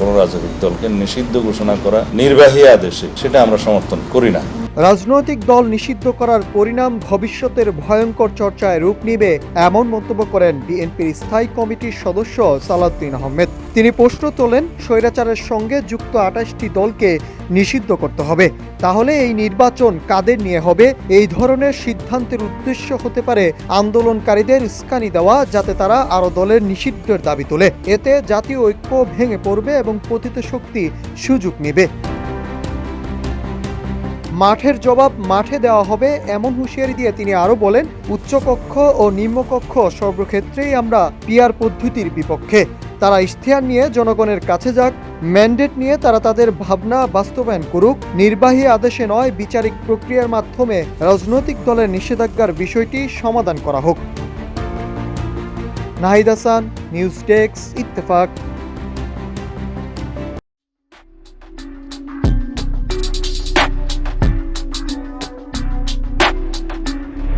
কোনো রাজনৈতিক দলকে নিষিদ্ধ ঘোষণা করা নির্বাহী আদেশে সেটা আমরা সমর্থন করি না। রাজনৈতিক দল নিষিদ্ধ করার পরিণাম ভবিষ্যতের ভয়ঙ্কর চর্চায় রূপ নেবে এমন মন্তব্য করেন বিএনপির স্থায়ী কমিটির সদস্য সালাউদ্দিন আহমেদ। তিনি প্রশ্ন তোলেন, স্বৈরাচারের সঙ্গে যুক্ত ২৮টি দলকে নিষিদ্ধ করতে হবে, তাহলে এই নির্বাচন কাদের নিয়ে হবে? এই ধরনের সিদ্ধান্তের উদ্দেশ্য হতে পারে আন্দোলনকারীদের উস্কানি দেওয়া, যাতে তারা আরও দলের নিষিদ্ধের দাবি তোলে। এতে জাতীয় ঐক্য ভেঙে পড়বে এবং পতিত শক্তি সুযোগ নেবে। মাঠের জবাব মাঠে দেওয়া হবে, এমন হুঁশিয়ারি দিয়ে তিনি আরও বলেন, উচ্চকক্ষ ও নিম্নকক্ষ সর্বক্ষেত্রেই আমরা পিআর পদ্ধতির বিপক্ষে। তারা ইশতেহার নিয়ে জনগণের কাছে যাক, ম্যান্ডেট নিয়ে তারা তাদের ভাবনা বাস্তবায়ন করুক। নির্বাহী আদেশে নয়, বিচারিক প্রক্রিয়ার মাধ্যমে রাজনৈতিক দলের নিষেধাজ্ঞার বিষয়টি সমাধান করা হোক। Nahid Hasan, news desk, Ittefaq.